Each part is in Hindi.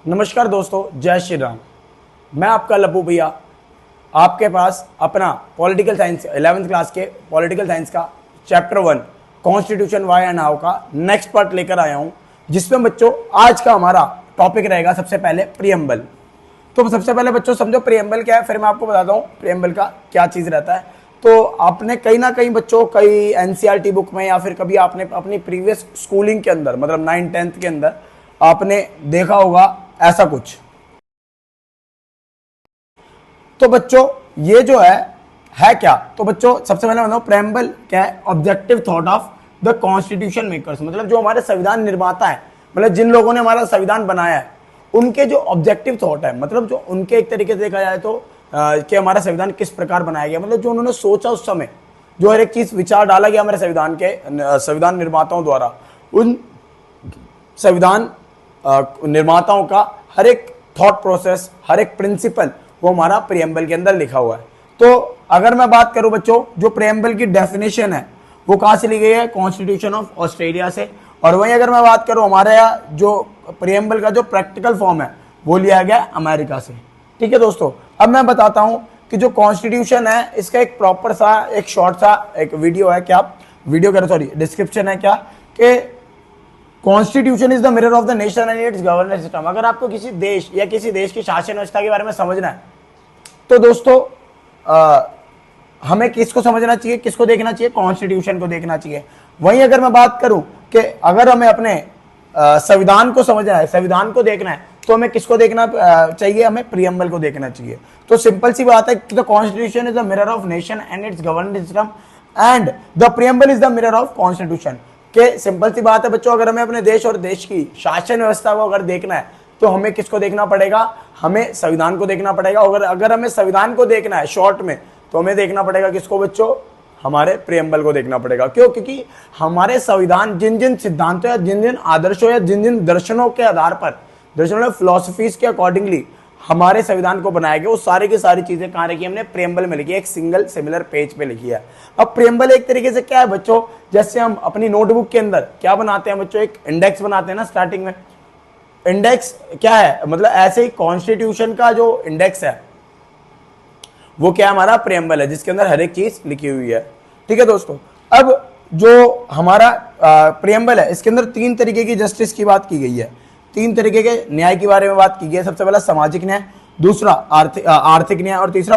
नमस्कार दोस्तों, जय श्री राम। मैं आपका लब्बू भैया आपके पास अपना पॉलिटिकल साइंस 11th क्लास के पॉलिटिकल साइंस का chapter 1 constitution why and how का नेक्स्ट पार्ट लेकर आया हूं, जिसमें बच्चों आज का हमारा टॉपिक रहेगा सबसे पहले प्रीएम्बल। तो सबसे पहले बच्चों समझो प्रीएम्बल क्या है, फिर मैं आपको बताता हूँ प्रीएम्बल का क्या चीज़ रहता है। तो आपने कहीं ना कहीं बच्चों कई एनसीईआरटी बुक में या फिर कभी आपने अपनी प्रीवियस स्कूलिंग के अंदर मतलब 9th 10th के अंदर आपने देखा होगा ऐसा कुछ। तो बच्चों ये जो है क्या, तो बच्चों सबसे पहले बताओ प्रीएम्बल क्या है। Objective thought of the constitution makers, मतलब जो हमारे संविधान निर्माता है, मतलब जिन लोगों ने हमारा संविधान बनाया है उनके जो ऑब्जेक्टिव थॉट है, मतलब जो उनके एक तरीके से देखा जाए तो कि हमारा संविधान किस प्रकार बनाया गया, मतलब जो उन्होंने सोचा उस समय, जो हर एक चीज विचार डाला गया हमारे संविधान निर्माताओं द्वारा, उन संविधान निर्माताओं का हर एक थॉट प्रोसेस, हर एक प्रिंसिपल वो हमारा प्रीएम्बल के अंदर लिखा हुआ है। तो अगर मैं बात करूं बच्चों, जो प्रीएम्बल की डेफिनेशन है वो कहां से ली गई है, कॉन्स्टिट्यूशन ऑफ ऑस्ट्रेलिया से। और वहीं अगर मैं बात करूं हमारे यहाँ जो प्रीएम्बल का जो प्रैक्टिकल फॉर्म है वो लिया गया अमेरिका से। ठीक है दोस्तों, अब मैं बताता हूं कि जो कॉन्स्टिट्यूशन है इसका एक प्रॉपर सा एक शॉर्ट सा एक वीडियो है, क्या वीडियो कह रहे सॉरी डिस्क्रिप्शन है क्या, कि constitution is the mirror of the nation and it's governance system. अगर आपको किसी देश या किसी देश की शासन व्यवस्था के बारे में समझना है तो दोस्तों हमें किसको समझना चाहिए, किसको देखना चाहिए, कॉन्स्टिट्यूशन को देखना चाहिए। वहीं अगर मैं बात करूं कि अगर हमें अपने संविधान को समझना है, संविधान को देखना है, तो हमें किसको देखना चाहिए, हमें प्रीएम्बल को देखना चाहिए। तो सिंपल सी बात है कि the constitution is the mirror of nation and it's governance system and the preamble is the mirror of constitution. के सिंपल सी बात है बच्चों, अगर हमें अपने देश और देश की शासन व्यवस्था को अगर देखना है तो हमें किसको देखना पड़ेगा, हमें संविधान को देखना पड़ेगा। अगर हमें संविधान को देखना है शॉर्ट में तो हमें देखना पड़ेगा किसको बच्चों, हमारे प्रीएम्बल को देखना पड़ेगा। क्यों? क्योंकि हमारे संविधान जिन जिन सिद्धांतों या जिन जिन आदर्शों या जिन जिन दर्शनों के आधार पर, दर्शनों फिलोसफीज के अकॉर्डिंगली हमारे संविधान को बनाया गया, वो सारी की सारी चीजें कहां लिखी है, हमने प्रीएम्बल में लिखी है, एक सिंगल सिमिलर पेज पे लिखी है। अब प्रीएम्बल एक तरीके से क्या है बच्चों, जैसे हम अपनी नोटबुक के अंदर क्या बनाते हैं बच्चों, एक इंडेक्स बनाते हैं ना स्टार्टिंग में। इंडेक्स क्या है, मतलब ऐसे ही कॉन्स्टिट्यूशन का जो इंडेक्स है वो क्या हमारा प्रीएम्बल है, जिसके अंदर हर एक चीज लिखी हुई है। ठीक है दोस्तों, अब जो हमारा प्रीएम्बल है इसके अंदर 3 तरीके की जस्टिस की बात की गई है, 3 तरीके के न्याय के बारे में बात की गई है। सबसे पहला सामाजिक न्याय, दूसरा आर्थिक न्याय और तीसरा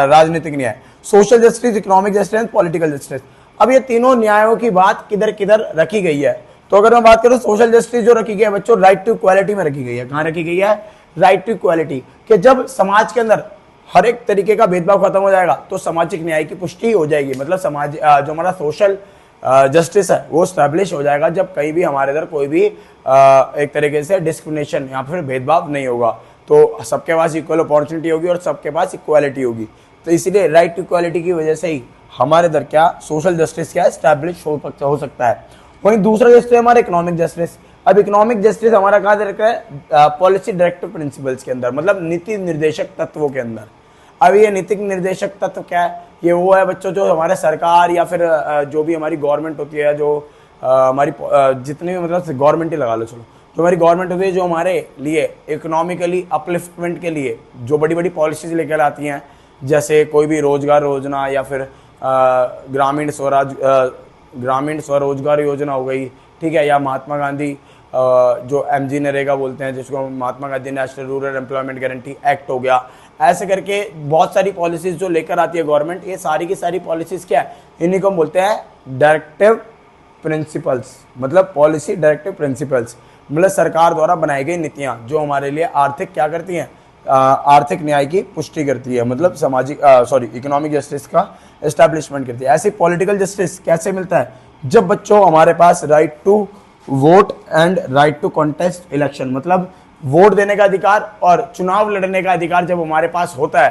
राजनीतिक न्याय, social justice, economic justice, political justice. अब ये तीनों न्यायों की बात किधर किधर रखी गई है, तो अगर मैं बात करूं सोशल जस्टिस जो रखी गई है बच्चों, राइट टू इक्वालिटी में रखी गई है। कहां रखी गई है, राइट टू इक्वालिटी, कि जब समाज के अंदर हर एक तरीके का भेदभाव खत्म हो जाएगा तो सामाजिक न्याय की पुष्टि हो जाएगी। मतलब समाज जो हमारा सोशल जस्टिस है वो स्टैब्लिश हो जाएगा जब कहीं भी हमारे इधर कोई भी एक तरीके से डिस्क्रिमिनेशन या फिर भेदभाव नहीं होगा, तो सबके पास इक्वल अपॉर्चुनिटी होगी और सबके पास इक्वालिटी होगी। तो इसीलिए राइट टू इक्वालिटी की वजह से ही हमारे इधर क्या सोशल जस्टिस क्या स्टैब्लिश हो सकता है। वहीं दूसरा जस्टिस हमारा इकोनॉमिक जस्टिस। अब इकोनॉमिक जस्टिस हमारा कहा रखा है पॉलिसी डायरेक्टिव प्रिंसिपल्स के अंदर, मतलब नीति निर्देशक तत्वों के अंदर। अब ये नीति निर्देशक तत्व क्या है, ये वो है बच्चों जो हमारे सरकार या फिर जो भी हमारी गवर्नमेंट होती है, जो हमारी जितने भी मतलब गवर्नमेंट ही लगा लो, चलो जो हमारी गवर्नमेंट होती है जो हमारे लिए इकोनॉमिकली अपलिफ्टमेंट के लिए जो बड़ी बड़ी पॉलिसीज लेकर आती हैं, जैसे कोई भी रोजगार योजना या फिर ग्रामीण स्वरोजगार योजना हो गई, ठीक है, या महात्मा गांधी जो MG नरेगा बोलते हैं, जिसको Mahatma Gandhi national rural employment guarantee act हो गया। ऐसे करके बहुत सारी पॉलिसीज जो लेकर आती है गवर्नमेंट, ये सारी की सारी पॉलिसीज क्या है, इन्हीं को हम बोलते हैं डायरेक्टिव प्रिंसिपल्स, मतलब पॉलिसी डायरेक्टिव प्रिंसिपल्स, मतलब सरकार द्वारा बनाई गई नीतियां जो हमारे लिए आर्थिक क्या करती हैं, आर्थिक न्याय की पुष्टि करती है, मतलब इकोनॉमिक जस्टिस का एस्टैब्लिशमेंट करती है। ऐसे पॉलिटिकल जस्टिस कैसे मिलता है, जब बच्चों हमारे पास right to vote and right to contest election, मतलब वोट देने का अधिकार और चुनाव लड़ने का अधिकार जब हमारे पास होता है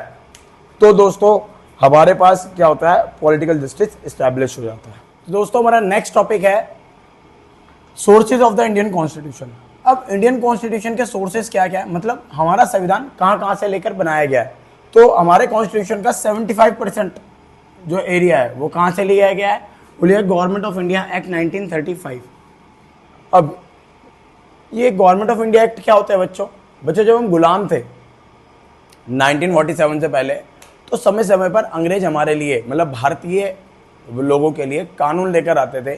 तो दोस्तों हमारे पास क्या होता है, पॉलिटिकल जस्टिस एस्टैब्लिश हो जाता है। तो दोस्तों हमारा नेक्स्ट टॉपिक है sources of the Indian constitution. अब इंडियन कॉन्स्टिट्यूशन के सोर्सेज क्या क्या है, मतलब हमारा संविधान कहां से लेकर बनाया गया है। तो हमारे कॉन्स्टिट्यूशन का 75% जो एरिया है वो कहां से लिया गया है, वो लिया गवर्नमेंट ऑफ इंडिया एक्ट 1935। अब ये गवर्नमेंट ऑफ इंडिया एक्ट क्या होता है बच्चों, बच्चों जब हम गुलाम थे 1947 से पहले, तो समय समय पर अंग्रेज हमारे लिए मतलब भारतीय लोगों के लिए कानून लेकर आते थे।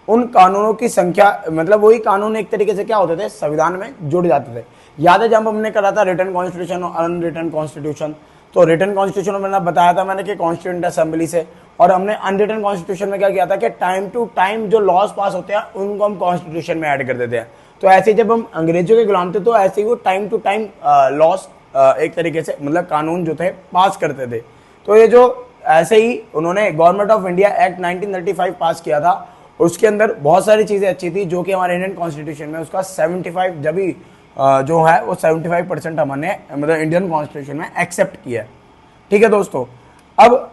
उन कानूनों की संख्या मतलब वही कानून एक तरीके से क्या होते थे, संविधान में जुड़ जाते थे। याद है जब हमने करा था रिटन कॉन्स्टिट्यूशन और अनरिटन कॉन्स्टिट्यूशन, तो रिटन कॉन्स्टिट्यूशन में मैंने बताया था मैंने कि कॉन्स्टिट्यूंट असेंबली से, और हमने अनरिटन कॉन्स्टिट्यूशन में क्या किया था कि टाइम टू टाइम जो लॉज पास होते हैं उनको हम कॉन्स्टिट्यूशन में ऐड कर देते हैं। तो ऐसे जब हम अंग्रेजों के गुलाम थे तो ऐसे ही वो टाइम टू टाइम लॉज एक तरीके से मतलब कानून जो थे पास करते थे। तो ये जो ऐसे ही उन्होंने गवर्नमेंट ऑफ इंडिया एक्ट 1935 पास किया था, उसके अंदर बहुत सारी चीज़ें अच्छी थी जो कि हमारे इंडियन कॉन्स्टिट्यूशन में उसका 75 जब भी जो है वो 75% हमने मतलब इंडियन कॉन्स्टिट्यूशन में एक्सेप्ट किया है। ठीक है दोस्तों, अब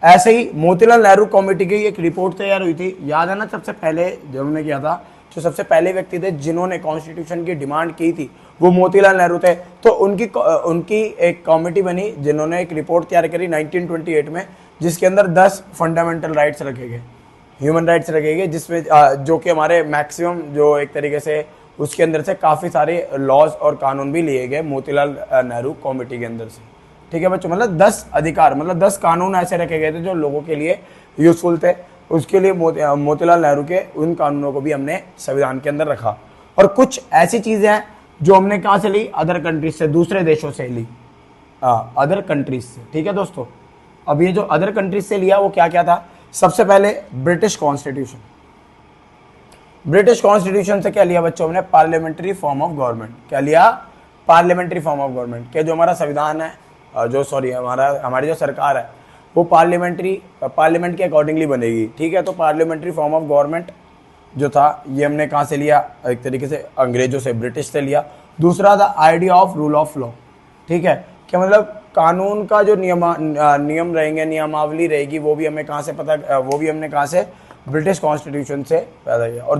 ऐसे ही मोतीलाल नेहरू कमेटी की एक रिपोर्ट तैयार हुई थी। याद है ना सबसे पहले जब हमने किया था, जो सबसे पहले व्यक्ति थे जिन्होंने कॉन्स्टिट्यूशन की डिमांड की थी वो मोतीलाल नेहरू थे। तो उनकी एक कमेटी बनी जिन्होंने एक रिपोर्ट तैयार करी 1928 में, जिसके अंदर 10 फंडामेंटल राइट्स रखे गए, ह्यूमन राइट्स रखे गए, जिसमें जो कि हमारे मैक्सिमम जो एक तरीके से उसके अंदर से काफ़ी सारे लॉज और कानून भी लिए गए मोतीलाल नेहरू कमेटी के अंदर से। ठीक है बच्चों, मतलब 10 अधिकार मतलब 10 कानून ऐसे रखे गए थे जो लोगों के लिए यूजफुल थे। उसके लिए मोतीलाल नेहरू के उन कानूनों को भी हमने संविधान के अंदर रखा। और कुछ ऐसी चीज़ें हैं जो हमने कहाँ से ली, अदर कंट्रीज से, दूसरे देशों से ली, अदर कंट्रीज से। ठीक है दोस्तों, अब ये जो अदर कंट्रीज से लिया वो क्या क्या था, सबसे पहले ब्रिटिश कॉन्स्टिट्यूशन। ब्रिटिश कॉन्स्टिट्यूशन से क्या लिया बच्चों हमने, पार्लियामेंट्री फॉर्म ऑफ गवर्नमेंट। क्या लिया, पार्लियामेंट्री फॉर्म ऑफ गवर्नमेंट। के जो हमारा संविधान है हमारी जो सरकार है वो पार्लियामेंट के अकॉर्डिंगली बनेगी। ठीक है, तो पार्लियामेंट्री फॉर्म ऑफ गवर्नमेंट जो था ये हमने कहाँ से लिया, एक तरीके से अंग्रेजों से, ब्रिटिश से लिया। दूसरा था idea of rule of law. ठीक है, क्या मतलब कानून का जो नियम रहेंगे, नियमावली रहेगी, वो भी हमें कहाँ से वो भी हमने कहाँ से, ब्रिटिश कॉन्स्टिट्यूशन से पैदा किया। और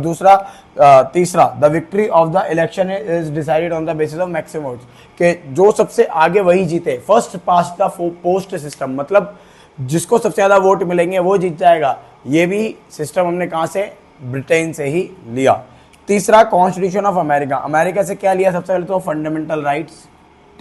तीसरा the victory of the election is decided on the basis of maximum votes, के जो सबसे आगे वही जीते, first past the post system, मतलब जिसको सबसे ज्यादा वोट मिलेंगे वो जीत जाएगा। ये भी सिस्टम हमने कहाँ से, ब्रिटेन से ही लिया। तीसरा कॉन्स्टिट्यूशन ऑफ अमेरिका। अमेरिका से क्या लिया, सबसे पहले तो फंडामेंटल राइट्स।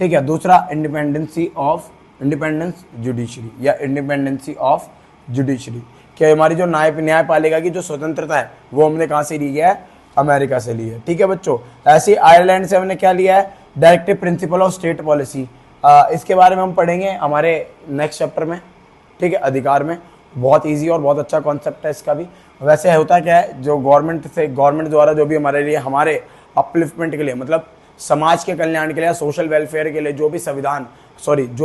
ठीक है, दूसरा इंडिपेंडेंस जुडिशरी या इंडिपेंडेंसी ऑफ जुडिशरी, कि हमारी जो न्यायपालिका की जो स्वतंत्रता है वो हमने कहाँ से ली है, अमेरिका से ली है। ठीक है बच्चों, ऐसे ही आयरलैंड से हमने क्या लिया है, directive principle of state policy. इसके बारे में हम पढ़ेंगे हमारे नेक्स्ट चैप्टर में। ठीक है, अधिकार में, बहुत इजी और बहुत अच्छा कॉन्सेप्ट है इसका भी। वैसे होता क्या है, जो गवर्नमेंट द्वारा जो भी हमारे लिए, हमारे अपलिफ्टमेंट के लिए, मतलब समाज के कल्याण के लिए, सोशल वेलफेयर के लिए जो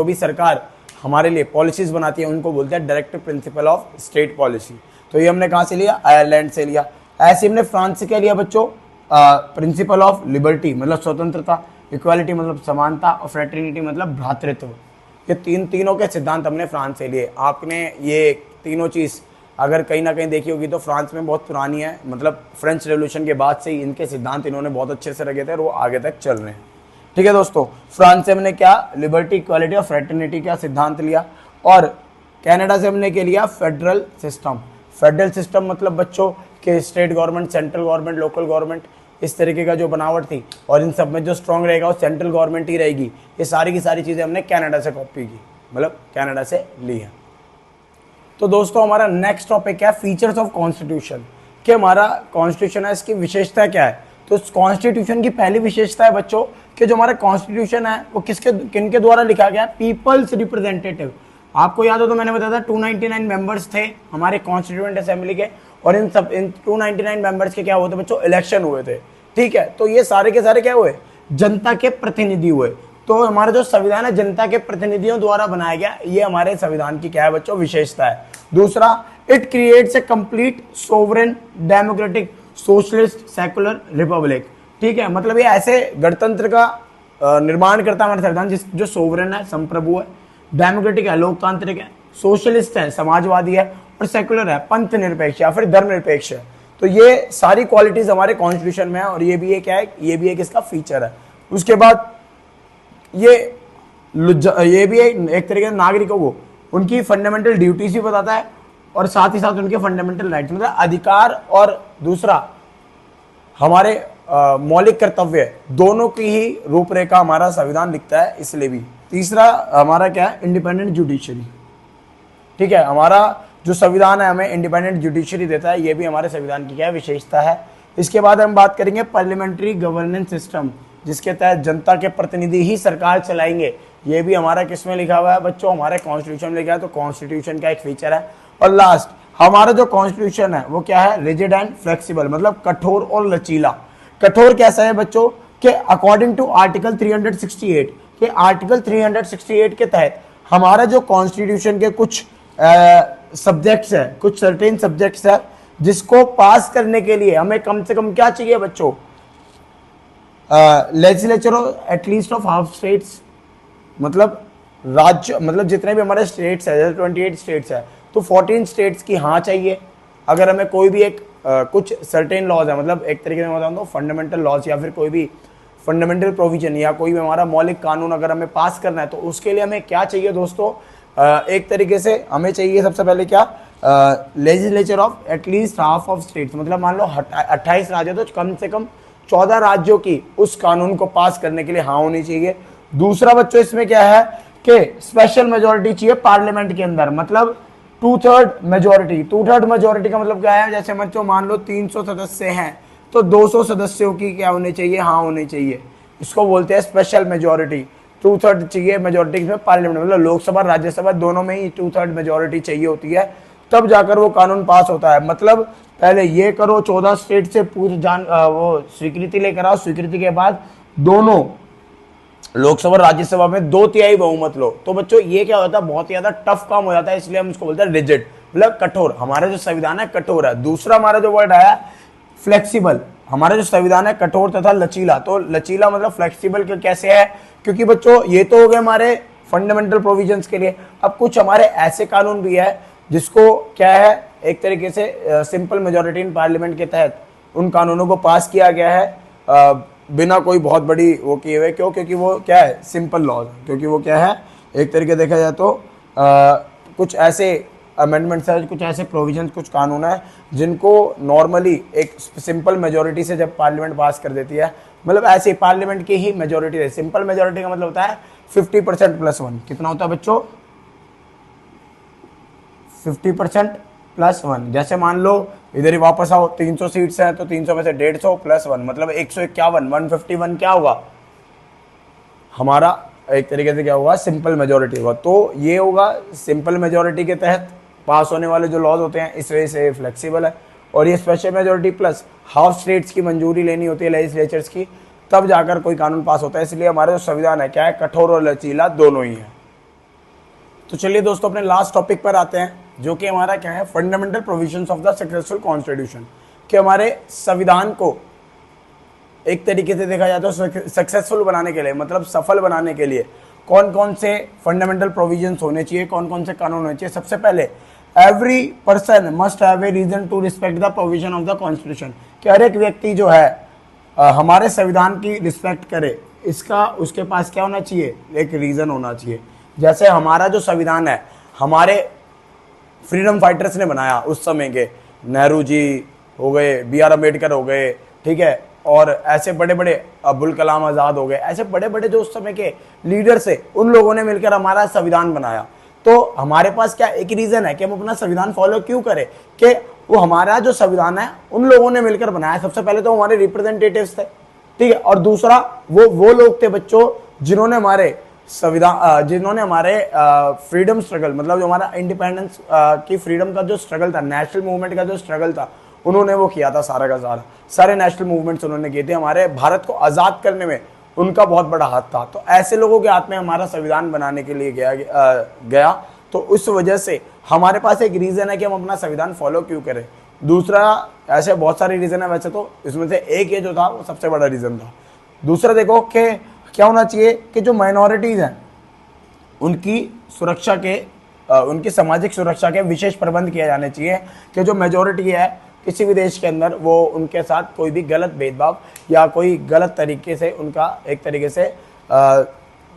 भी सरकार हमारे लिए पॉलिसीज बनाती है उनको बोलते हैं directive principle of state policy. तो ये हमने कहाँ से लिया, आयरलैंड से लिया। ऐसे हमने फ्रांस से क्या लिया बच्चों, प्रिंसिपल ऑफ लिबर्टी मतलब स्वतंत्रता, इक्वालिटी मतलब समानता, और फ्रेटर्निटी मतलब भ्रातृत्व। ये तीनों के सिद्धांत हमने फ्रांस से लिए। आपने ये तीनों चीज़ अगर कहीं ना कहीं देखी होगी तो फ्रांस में बहुत पुरानी है, मतलब फ्रेंच रेवोल्यूशन के बाद से ही इनके सिद्धांत इन्होंने बहुत अच्छे से रखे थे और वो आगे तक चल रहे हैं। ठीक है दोस्तों, फ्रांस से हमने क्या, लिबर्टी, इक्वालिटी और फ्रेटर्निटी का सिद्धांत लिया। और कनाडा से हमने क्या लिया, फेडरल सिस्टम मतलब बच्चों के state government, central government, local government, इस तरीके का जो बनावट थी, और इन सब में जो स्ट्रॉन्ग रहेगा वो सेंट्रल गवर्नमेंट ही रहेगी। ये सारी की सारी चीज़ें हमने कनाडा से कॉपी की, मतलब कनाडा से ली है। तो दोस्तों हमारा नेक्स्ट टॉपिक है फीचर्स ऑफ कॉन्स्टिट्यूशन, कि हमारा कॉन्स्टिट्यूशन है इसकी विशेषता क्या है। तो कॉन्स्टिट्यूशन की पहली विशेषता है बच्चों कि जो हमारा कॉन्स्टिट्यूशन है वो किनके द्वारा लिखा गया है, पीपल्स रिप्रेजेंटेटिव। आपको याद हो तो मैंने बताया था 299 मेंबर्स थे हमारे कॉन्स्टिट्यूएंट असेंबली के, और इन 299 मेंबर्स के क्या हुए थे बच्चों, इलेक्शन हुए थे। ठीक है, तो ये सारे के सारे क्या हुए, जनता के प्रतिनिधि हुए। तो हमारा जो संविधान है जनता के प्रतिनिधियों द्वारा बनाया गया, ये हमारे संविधान की क्या है बच्चों, विशेषता है। दूसरा, it creates a complete sovereign democratic socialist secular Republic. ठीक है, मतलब ये ऐसे गणतंत्र का निर्माण करता है हमारा संविधान जो सोवरेन है, संप्रभु है, डेमोक्रेटिक है, लोकतांत्रिक है, सोशलिस्ट है, समाजवादी है, और सेकुलर है, पंथ निरपेक्ष या फिर धर्मनिरपेक्ष है। तो ये सारी क्वालिटीज हमारे कॉन्स्टिट्यूशन में है, और ये भी एक क्या है, ये भी एक इसका फीचर है। उसके बाद ये भी एक तरीके से नागरिकों को उनकी फंडामेंटल ड्यूटीज भी बताता है, और साथ ही साथ उनके फंडामेंटल राइट्स मतलब अधिकार, और दूसरा हमारे मौलिक कर्तव्य दोनों की ही रूपरेखा हमारा संविधान लिखता है, इसलिए भी। तीसरा हमारा क्या है, इंडिपेंडेंट जुडिशरी। ठीक है, हमारा जो संविधान है हमें इंडिपेंडेंट जुडिशरी देता है, ये भी हमारे संविधान की क्या है, विशेषता है। इसके बाद हम बात करेंगे पार्लियामेंट्री गवर्नेंस सिस्टम, जिसके तहत जनता के प्रतिनिधि ही सरकार चलाएंगे। ये भी हमारा किसमें लिखा हुआ है बच्चों, हमारे कॉन्स्टिट्यूशन में लिखा है, तो कॉन्स्टिट्यूशन का एक फीचर है। और लास्ट हमारा जो कॉन्स्टिट्यूशन है वो क्या है, रिजिड एंड फ्लेक्सिबल, मतलब कठोर और लचीला। कठोर कैसा है बच्चों, के अकॉर्डिंग टू आर्टिकल 368 के आर्टिकल 368 के तहत हमारा जो कॉन्स्टिट्यूशन के कुछ सब्जेक्ट्स है, कुछ सर्टेन सब्जेक्ट्स है, जिसको पास करने के लिए हमें कम से कम क्या चाहिए बच्चों, legislature at least of half states, मतलब राज्य, मतलब जितने भी हमारे स्टेट्स है, जैसे 28 स्टेट्स है, तो 14 स्टेट्स की हाँ चाहिए। अगर हमें कोई भी एक कुछ सर्टेन लॉज है, मतलब एक तरीके से बताऊँ तो फंडामेंटल लॉज या फिर कोई भी फंडामेंटल प्रोविजन या कोई भी हमारा मौलिक कानून अगर हमें पास करना है, तो उसके लिए हमें क्या चाहिए दोस्तों, एक तरीके से हमें चाहिए सबसे पहले क्या, legislature of at least half of states, मतलब मान लो 28 राज्य, तो कम से कम 14 राज्यों की उस कानून को पास करने के लिए हाँ होनी चाहिए। दूसरा बच्चों इसमें क्या है कि स्पेशल मेजोरिटी चाहिए पार्लियामेंट के अंदर, मतलब 2/3 मेजोरिटी। 2/3 मेजोरिटी का मतलब क्या है, जैसे बच्चों मान लो 300 सदस्य हैं, तो 200 सदस्यों की क्या होनी चाहिए, हाँ होनी चाहिए। इसको बोलते हैं स्पेशल मेजोरिटी। 2/3 चाहिए मेजोरिटी में पार्लियामेंट, मतलब लोकसभा राज्यसभा दोनों में ही 2/3 मेजोरिटी चाहिए होती है, तब जाकर वो कानून पास होता है। मतलब पहले ये करो, 14 स्टेट से पूरी वो स्वीकृति लेकर आओ, स्वीकृति के बाद दोनों लोकसभा राज्यसभा में 2/3 बहुमत लो, तो बच्चों ये क्या होता है, बहुत ही ज्यादा टफ काम हो जाता है, इसलिए हम इसको बोलते हैं रिजिड, मतलब कठोर। हमारा जो संविधान है कठोर है। दूसरा हमारा जो वर्ड आया फ्लेक्सिबल, हमारा जो संविधान है कठोर तथा लचीला। तो लचीला मतलब फ्लेक्सिबल कैसे है, क्योंकि बच्चों ये तो हो गए हमारे फंडामेंटल प्रोविजंस के लिए। अब कुछ हमारे ऐसे कानून भी है जिसको क्या है, एक तरीके से सिंपल मेजोरिटी इन पार्लियामेंट के तहत उन कानूनों को पास किया गया है बिना कोई बहुत बड़ी वो किए हुए। क्यों, क्योंकि वो क्या है, सिंपल लॉज, क्योंकि वो क्या है, एक तरीके देखा जाए तो कुछ ऐसे अमेंडमेंट्स है, कुछ ऐसे प्रोविजंस, कुछ कानून है जिनको नॉर्मली एक सिंपल मेजोरिटी से जब पार्लियामेंट पास कर देती है, मतलब ऐसे पार्लियामेंट की ही मेजोरिटी है। सिंपल मेजोरिटी का मतलब होता है 50% + 1। कितना होता है बच्चों, 50% + 1। जैसे मान लो इधर ही वापस आओ, 300 सीट्स हैं, तो 300 में से 150 + 1 मतलब 151, 151 क्या होगा हमारा, एक तरीके से क्या होगा, सिंपल मेजोरिटी होगा। तो ये होगा सिंपल मेजोरिटी के तहत पास होने वाले जो लॉज होते हैं, इस वजह से फ्लेक्सिबल है। और ये special majority plus half states की मंजूरी लेनी होती है लेजिस्लेचर्स की, तब जाकर कोई कानून पास होता है। इसलिए हमारा जो संविधान है क्या है, कठोर और लचीला दोनों ही है। तो चलिए दोस्तों अपने लास्ट टॉपिक पर आते हैं, जो कि हमारा क्या है, fundamental provisions of the successful constitution, कि हमारे संविधान को एक तरीके से देखा जाए तो सक्सेसफुल बनाने के लिए, मतलब सफल बनाने के लिए कौन कौन से फंडामेंटल प्रोविजंस होने चाहिए, कौन कौन से कानून होने चाहिए। सबसे पहले every person must have a reason to respect the provision of the constitution, कि हर एक व्यक्ति जो है हमारे संविधान की रिस्पेक्ट करे, इसका उसके पास क्या होना चाहिए, एक रीजन होना चाहिए। जैसे हमारा जो संविधान है हमारे फ्रीडम फाइटर्स ने बनाया उस समय के, नेहरू जी हो गए, BR अम्बेडकर हो गए, ठीक है, और ऐसे बड़े बड़े अब्दुल कलाम आज़ाद हो गए, ऐसे बड़े बड़े जो उस समय के लीडर्स है, उन लोगों ने मिलकर हमारा संविधान बनाया। तो हमारे पास क्या एक रीजन है कि हम अपना संविधान फॉलो क्यों करें, कि वो हमारा जो संविधान है उन लोगों ने मिलकर बनाया। सबसे पहले तो हमारे रिप्रेजेंटेटिव्स थे, ठीक है, और दूसरा वो लोग थे बच्चों जिन्होंने हमारे संविधान, जिन्होंने हमारे फ्रीडम स्ट्रगल, मतलब जो हमारा इंडिपेंडेंस की फ्रीडम का जो स्ट्रगल था, नेशनल मूवमेंट का जो स्ट्रगल था, उन्होंने वो किया था सारा का सारा, सारे नेशनल मूवमेंट्स उन्होंने किए थे। हमारे भारत को आज़ाद करने में उनका बहुत बड़ा हाथ था। तो ऐसे लोगों के हाथ में हमारा संविधान बनाने के लिए गया। तो उस वजह से हमारे पास एक रीज़न है कि हम अपना संविधान फॉलो क्यों करें। दूसरा, ऐसे बहुत सारे रीज़न है वैसे तो, इसमें से एक ये जो था वो सबसे बड़ा रीज़न था। दूसरा देखो कि क्या होना चाहिए कि जो माइनॉरिटीज़ हैं उनकी सुरक्षा के, उनकी सामाजिक सुरक्षा के विशेष प्रबंध किए जाने चाहिए, कि जो मेजॉरिटी है किसी भी देश के अंदर, वो उनके साथ कोई भी गलत भेदभाव या कोई गलत तरीके से उनका एक तरीके से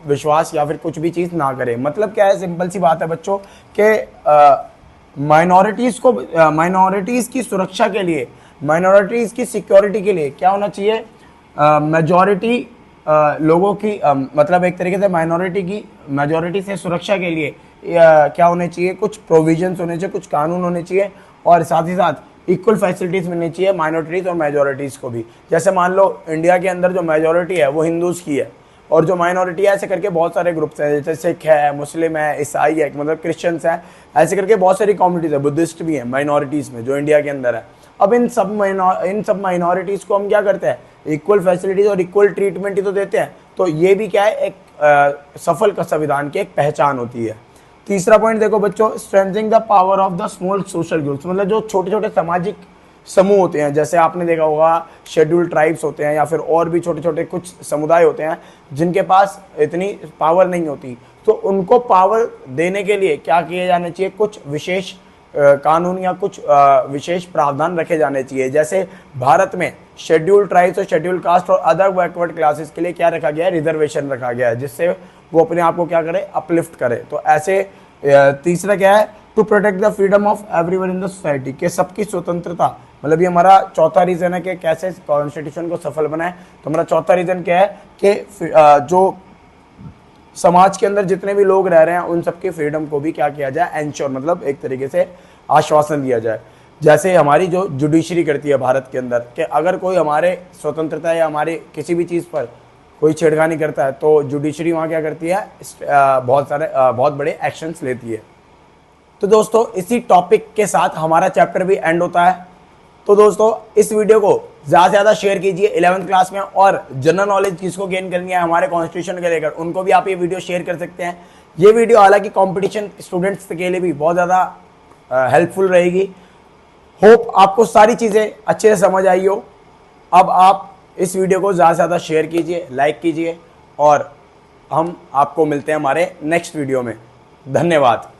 विश्वास या फिर कुछ भी चीज़ ना करे। मतलब क्या है, सिंपल सी बात है बच्चों कि माइनॉरिटीज़ की सुरक्षा के लिए, माइनॉरिटीज़ की सिक्योरिटी के लिए क्या होना चाहिए, मेजॉरिटी लोगों की मतलब एक तरीके से माइनॉरिटी की मेजॉरिटी से सुरक्षा के लिए क्या होने चाहिए, कुछ प्रोविजंस होने चाहिए, कुछ कानून होने चाहिए, और साथ ही साथ इक्वल फैसिलिटीज मिलनी चाहिए माइनॉरिटीज और मेजॉरिटीज को भी। जैसे मान लो इंडिया के अंदर जो मेजॉरिटी है वो हिंदूज की है, और जो माइनॉरिटी है ऐसे करके बहुत सारे ग्रुप्स हैं, जैसे सिख है, मुस्लिम है, ईसाई है, मतलब क्रिश्चियंस है, ऐसे करके बहुत सारी कम्युनिटीज है, बुद्धिस्ट भी है माइनॉरिटीज में जो इंडिया के अंदर है। अब इन सब माइनॉरिटीज को हम क्या करते हैं, इक्वल फैसिलिटीज और इक्वल ट्रीटमेंट ही तो देते हैं। तो ये भी क्या है, एक सफल का संविधान की एक पहचान होती है। तीसरा पॉइंट देखो बच्चों, strengthening the power of the small social groups, मतलब जो छोटे छोटे सामाजिक समूह होते हैं, जैसे आपने देखा होगा शेड्यूल्ड ट्राइब्स होते हैं या फिर और भी छोटे छोटे कुछ समुदाय होते हैं जिनके पास इतनी पावर नहीं होती, तो उनको पावर देने के लिए क्या किए जाने चाहिए, कुछ विशेष कानून या कुछ विशेष प्रावधान रखे जाने चाहिए। जैसे भारत में शेड्यूल्ड ट्राइब्स और शेड्यूल्ड कास्ट और अदर बैकवर्ड क्लासेस के लिए क्या रखा गया है, रिजर्वेशन रखा गया है, जिससे वो अपने आप को क्या करे, अपलिफ्ट करे। तो ऐसे तीसरा क्या है, to protect the freedom of everyone in the society, के सबकी स्वतंत्रता, मतलब ये हमारा चौथा रीजन है कि कैसे कॉन्स्टिट्यूशन को सफल बनाए। तो हमारा चौथा रीजन क्या है कि जो समाज के अंदर जितने भी लोग रह रहे हैं उन सबकी फ्रीडम को भी क्या किया जाए, एंश्योर, मतलब एक तरीके से आश्वासन दिया जाए। जैसे हमारी जो जुडिशरी करती है भारत के अंदर, कि अगर कोई हमारे स्वतंत्रता या हमारे किसी भी चीज़ पर कोई छेड़खानी करता है तो जुडिशरी वहाँ क्या करती है, बहुत बड़े एक्शंस लेती है। तो दोस्तों इसी टॉपिक के साथ हमारा चैप्टर भी एंड होता है। तो दोस्तों इस वीडियो को ज़्यादा से ज़्यादा शेयर कीजिए 11th क्लास में, और जनरल नॉलेज जिसको गेन करनी है हमारे कॉन्स्टिट्यूशन के लेकर, उनको भी आप ये वीडियो शेयर कर सकते हैं। ये वीडियो हालांकि कंपटीशन स्टूडेंट्स के लिए भी बहुत ज़्यादा हेल्पफुल रहेगी। होप आपको सारी चीज़ें अच्छे से समझ आई हो। अब आप इस वीडियो को ज़्यादा से ज़्यादा शेयर कीजिए, लाइक कीजिए, और हम आपको मिलते हैं हमारे नेक्स्ट वीडियो में। धन्यवाद।